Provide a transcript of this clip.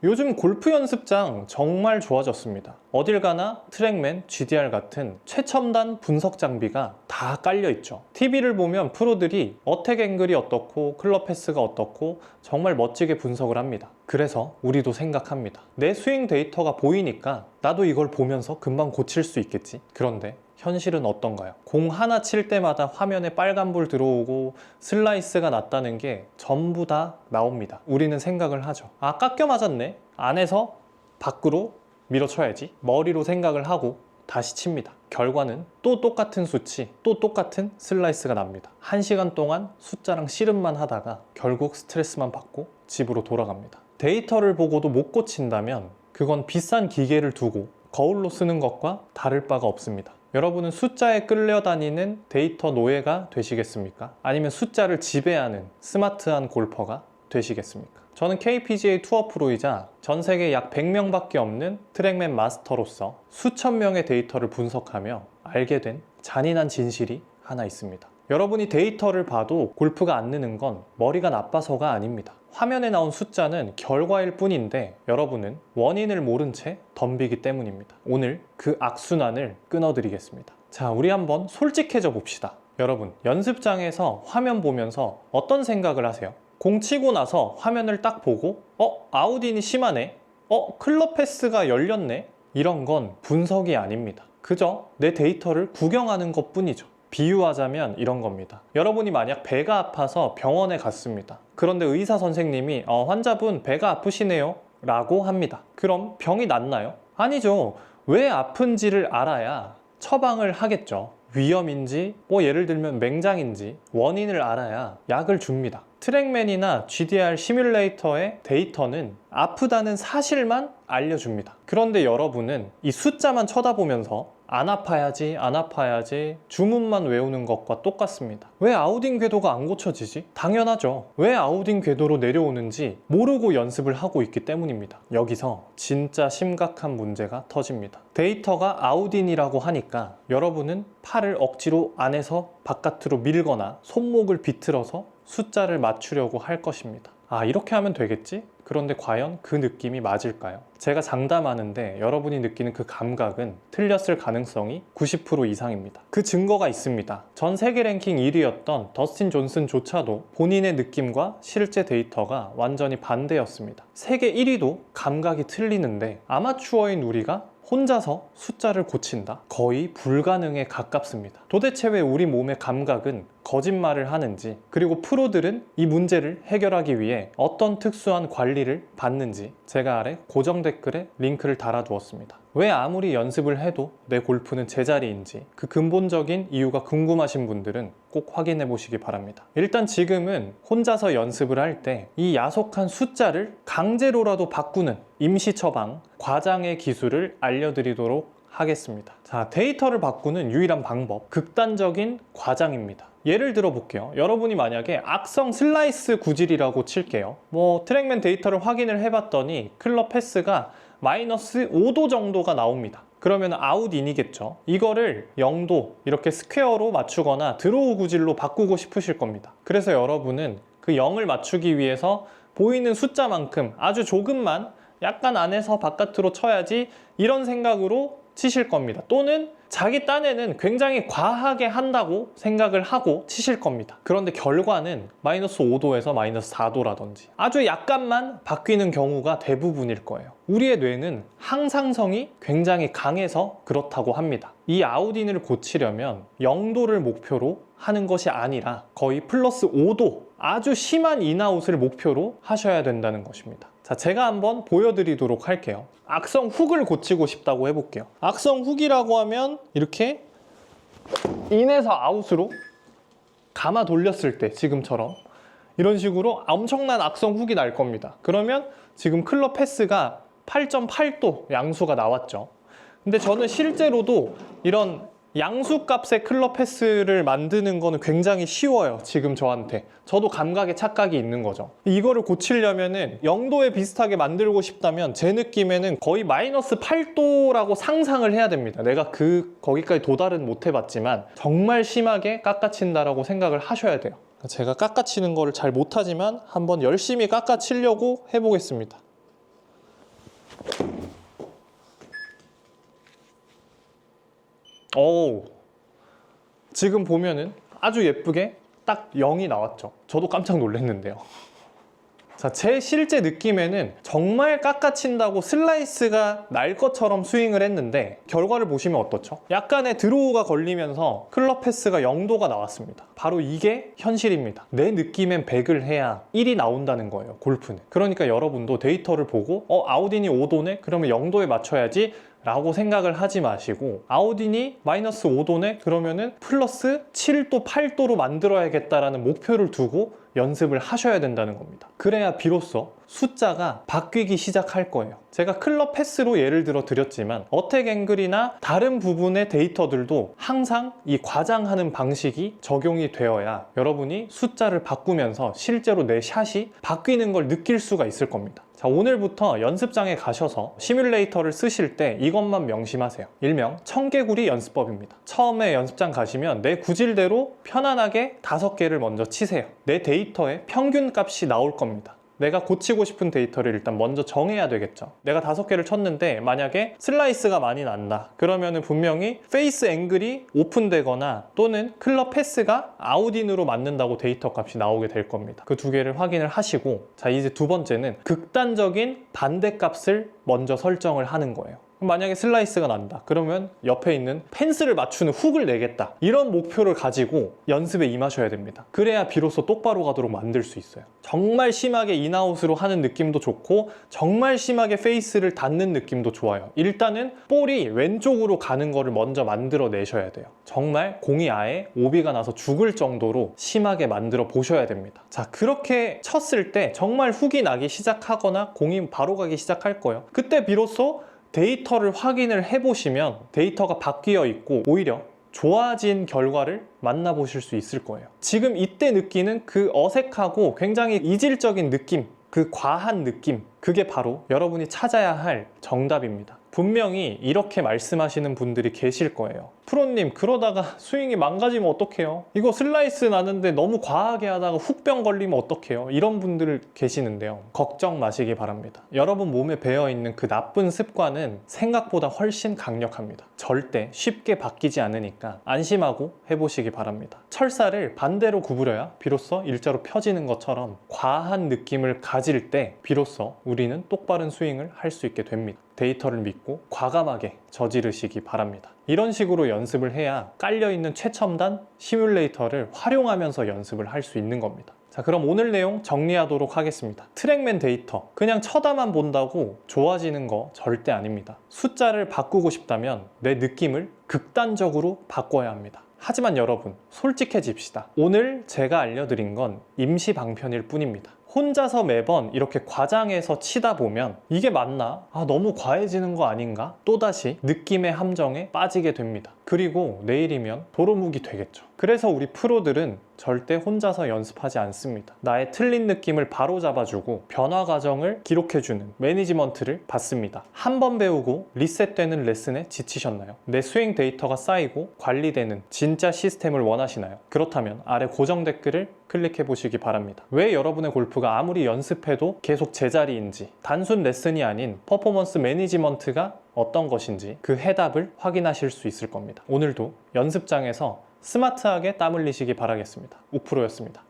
요즘 골프 연습장 정말 좋아졌습니다. 어딜 가나 트랙맨, GDR 같은 최첨단 분석 장비가 다 깔려있죠. TV를 보면 프로들이 어택 앵글이 어떻고 클럽 패스가 어떻고 정말 멋지게 분석을 합니다. 그래서 우리도 생각합니다. 내 스윙 데이터가 보이니까 나도 이걸 보면서 금방 고칠 수 있겠지. 그런데 현실은 어떤가요? 공 하나 칠 때마다 화면에 빨간불 들어오고 슬라이스가 났다는 게 전부 다 나옵니다. 우리는 생각을 하죠. 아, 깎여 맞았네. 안에서 밖으로 밀어쳐야지. 머리로 생각을 하고 다시 칩니다. 결과는 또 똑같은 수치, 또 똑같은 슬라이스가 납니다. 1시간 동안 숫자랑 씨름만 하다가 결국 스트레스만 받고 집으로 돌아갑니다. 데이터를 보고도 못 고친다면 그건 비싼 기계를 두고 거울로 쓰는 것과 다를 바가 없습니다. 여러분은 숫자에 끌려다니는 데이터 노예가 되시겠습니까? 아니면 숫자를 지배하는 스마트한 골퍼가 되시겠습니까? 저는 KPGA 투어 프로이자 전 세계 약 100명밖에 없는 트랙맨 마스터로서 수천 명의 데이터를 분석하며 알게 된 잔인한 진실이 하나 있습니다. 여러분이 데이터를 봐도 골프가 안 느는 건 머리가 나빠서가 아닙니다. 화면에 나온 숫자는 결과일 뿐인데 여러분은 원인을 모른 채 덤비기 때문입니다. 오늘 그 악순환을 끊어드리겠습니다. 자, 우리 한번 솔직해져 봅시다. 여러분, 연습장에서 화면 보면서 어떤 생각을 하세요? 공 치고 나서 화면을 딱 보고 아웃인이 심하네? 클럽 패스가 열렸네? 이런 건 분석이 아닙니다. 그저 내 데이터를 구경하는 것 뿐이죠. 비유하자면 이런 겁니다. 여러분이 만약 배가 아파서 병원에 갔습니다. 그런데 의사 선생님이 환자분 배가 아프시네요 라고 합니다. 그럼 병이 낫나요? 아니죠. 왜 아픈지를 알아야 처방을 하겠죠. 위염인지 예를 들면 맹장인지 원인을 알아야 약을 줍니다. 트랙맨이나 GDR 시뮬레이터의 데이터는 아프다는 사실만 알려줍니다. 그런데 여러분은 이 숫자만 쳐다보면서 안 아파야지 안 아파야지 주문만 외우는 것과 똑같습니다. 왜 아웃인 궤도가 안 고쳐지지? 당연하죠. 왜 아웃인 궤도로 내려오는지 모르고 연습을 하고 있기 때문입니다. 여기서 진짜 심각한 문제가 터집니다. 데이터가 아웃인이라고 하니까 여러분은 팔을 억지로 안에서 바깥으로 밀거나 손목을 비틀어서 숫자를 맞추려고 할 것입니다. 아, 이렇게 하면 되겠지? 그런데 과연 그 느낌이 맞을까요? 제가 장담하는데 여러분이 느끼는 그 감각은 틀렸을 가능성이 90% 이상입니다. 그 증거가 있습니다. 전 세계 랭킹 1위였던 더스틴 존슨조차도 본인의 느낌과 실제 데이터가 완전히 반대였습니다. 세계 1위도 감각이 틀리는데 아마추어인 우리가 혼자서 숫자를 고친다? 거의 불가능에 가깝습니다. 도대체 왜 우리 몸의 감각은 거짓말을 하는지, 그리고 프로들은 이 문제를 해결하기 위해 어떤 특수한 관리를 받는지 제가 아래 고정 댓글에 링크를 달아두었습니다. 왜 아무리 연습을 해도 내 골프는 제자리인지 그 근본적인 이유가 궁금하신 분들은 꼭 확인해 보시기 바랍니다. 일단 지금은 혼자서 연습을 할 때 이 야속한 숫자를 강제로라도 바꾸는 임시 처방, 과장의 기술을 알려드리도록 하겠습니다. 자, 데이터를 바꾸는 유일한 방법, 극단적인 과장입니다. 예를 들어 볼게요. 여러분이 만약에 악성 슬라이스 구질이라고 칠게요. 트랙맨 데이터를 확인을 해봤더니 클럽 패스가 마이너스 5도 정도가 나옵니다. 그러면 아웃인이겠죠. 이거를 0도 이렇게 스퀘어로 맞추거나 드로우 구질로 바꾸고 싶으실 겁니다. 그래서 여러분은 그 0을 맞추기 위해서 보이는 숫자만큼 아주 조금만 약간 안에서 바깥으로 쳐야지 이런 생각으로 치실 겁니다. 또는 자기 딴에는 굉장히 과하게 한다고 생각을 하고 치실 겁니다. 그런데 결과는 마이너스 5도에서 마이너스 4도라든지 아주 약간만 바뀌는 경우가 대부분일 거예요. 우리의 뇌는 항상성이 굉장히 강해서 그렇다고 합니다. 이 아웃인을 고치려면 0도를 목표로 하는 것이 아니라 거의 플러스 5도, 아주 심한 인아웃을 목표로 하셔야 된다는 것입니다. 자, 제가 한번 보여드리도록 할게요. 악성 훅을 고치고 싶다고 해볼게요. 악성 훅이라고 하면 이렇게 인에서 아웃으로 감아 돌렸을 때 지금처럼 이런 식으로 엄청난 악성 훅이 날 겁니다. 그러면 지금 클럽 패스가 8.8도 양수가 나왔죠. 근데 저는 실제로도 이런 양수 값의 클럽 패스를 만드는 거는 굉장히 쉬워요. 지금 저한테. 저도 감각에 착각이 있는 거죠. 이거를 고치려면은 0도에 비슷하게 만들고 싶다면 제 느낌에는 거의 마이너스 8도라고 상상을 해야 됩니다. 내가 거기까지 도달은 못 해봤지만 정말 심하게 깎아친다라고 생각을 하셔야 돼요. 제가 깎아치는 거를 잘 못하지만 한번 열심히 깎아치려고 해보겠습니다. 오, 지금 보면은 아주 예쁘게 딱 0이 나왔죠. 저도 깜짝 놀랐는데요. 자, 제 실제 느낌에는 정말 깎아친다고 슬라이스가 날 것처럼 스윙을 했는데 결과를 보시면 어떻죠? 약간의 드로우가 걸리면서 클럽 패스가 0도가 나왔습니다. 바로 이게 현실입니다. 내 느낌엔 100을 해야 1이 나온다는 거예요, 골프는. 그러니까 여러분도 데이터를 보고 아우딘이 5도네? 그러면 0도에 맞춰야지 라고 생각을 하지 마시고, 아우딘이 마이너스 5도네? 그러면은 플러스 7도, 8도로 만들어야겠다라는 목표를 두고 연습을 하셔야 된다는 겁니다. 그래야 비로소 숫자가 바뀌기 시작할 거예요. 제가 클럽 패스로 예를 들어 드렸지만 어택 앵글이나 다른 부분의 데이터들도 항상 이 과장하는 방식이 적용이 되어야 여러분이 숫자를 바꾸면서 실제로 내 샷이 바뀌는 걸 느낄 수가 있을 겁니다. 자, 오늘부터 연습장에 가셔서 시뮬레이터를 쓰실 때 이것만 명심하세요. 일명 청개구리 연습법입니다. 처음에 연습장 가시면 내 구질대로 편안하게 5개를 먼저 치세요. 내 데이터에 평균 값이 나올 겁니다. 내가 고치고 싶은 데이터를 일단 먼저 정해야 되겠죠. 내가 5개를 쳤는데 만약에 슬라이스가 많이 난다. 그러면은 분명히 페이스 앵글이 오픈되거나 또는 클럽 패스가 아웃인으로 맞는다고 데이터 값이 나오게 될 겁니다. 그 2개를 확인을 하시고, 자, 이제 2번째는 극단적인 반대값을 먼저 설정을 하는 거예요. 만약에 슬라이스가 난다. 그러면 옆에 있는 펜스를 맞추는 훅을 내겠다. 이런 목표를 가지고 연습에 임하셔야 됩니다. 그래야 비로소 똑바로 가도록 만들 수 있어요. 정말 심하게 인아웃으로 하는 느낌도 좋고 정말 심하게 페이스를 닿는 느낌도 좋아요. 일단은 볼이 왼쪽으로 가는 거를 먼저 만들어 내셔야 돼요. 정말 공이 아예 오비가 나서 죽을 정도로 심하게 만들어 보셔야 됩니다. 자, 그렇게 쳤을 때 정말 훅이 나기 시작하거나 공이 바로 가기 시작할 거예요. 그때 비로소 데이터를 확인을 해보시면 데이터가 바뀌어 있고 오히려 좋아진 결과를 만나보실 수 있을 거예요. 지금 이때 느끼는 그 어색하고 굉장히 이질적인 느낌, 그 과한 느낌, 그게 바로 여러분이 찾아야 할 정답입니다. 분명히 이렇게 말씀하시는 분들이 계실 거예요. 프로님, 그러다가 스윙이 망가지면 어떡해요? 이거 슬라이스 나는데 너무 과하게 하다가 훅병 걸리면 어떡해요? 이런 분들 계시는데요. 걱정 마시기 바랍니다. 여러분 몸에 배어있는 그 나쁜 습관은 생각보다 훨씬 강력합니다. 절대 쉽게 바뀌지 않으니까 안심하고 해보시기 바랍니다. 철사를 반대로 구부려야 비로소 일자로 펴지는 것처럼 과한 느낌을 가질 때 비로소 우리는 똑바른 스윙을 할 수 있게 됩니다. 데이터를 믿고 과감하게 저지르시기 바랍니다. 이런 식으로 연습을 해야 깔려있는 최첨단 시뮬레이터를 활용하면서 연습을 할 수 있는 겁니다. 자, 그럼 오늘 내용 정리하도록 하겠습니다. 트랙맨 데이터, 그냥 쳐다만 본다고 좋아지는 거 절대 아닙니다. 숫자를 바꾸고 싶다면 내 느낌을 극단적으로 바꿔야 합니다. 하지만 여러분, 솔직해집시다. 오늘 제가 알려드린 건 임시 방편일 뿐입니다. 혼자서 매번 이렇게 과장해서 치다 보면 이게 맞나? 너무 과해지는 거 아닌가? 또다시 느낌의 함정에 빠지게 됩니다. 그리고 내일이면 도루묵이 되겠죠. 그래서 우리 프로들은 절대 혼자서 연습하지 않습니다. 나의 틀린 느낌을 바로 잡아주고 변화 과정을 기록해주는 매니지먼트를 받습니다. 한 번 배우고 리셋되는 레슨에 지치셨나요? 내 스윙 데이터가 쌓이고 관리되는 진짜 시스템을 원하시나요? 그렇다면 아래 고정 댓글을 클릭해 보시기 바랍니다. 왜 여러분의 골프가 아무리 연습해도 계속 제자리인지, 단순 레슨이 아닌 퍼포먼스 매니지먼트가 어떤 것인지 그 해답을 확인하실 수 있을 겁니다. 오늘도 연습장에서 스마트하게 땀 흘리시기 바라겠습니다. 우프로였습니다.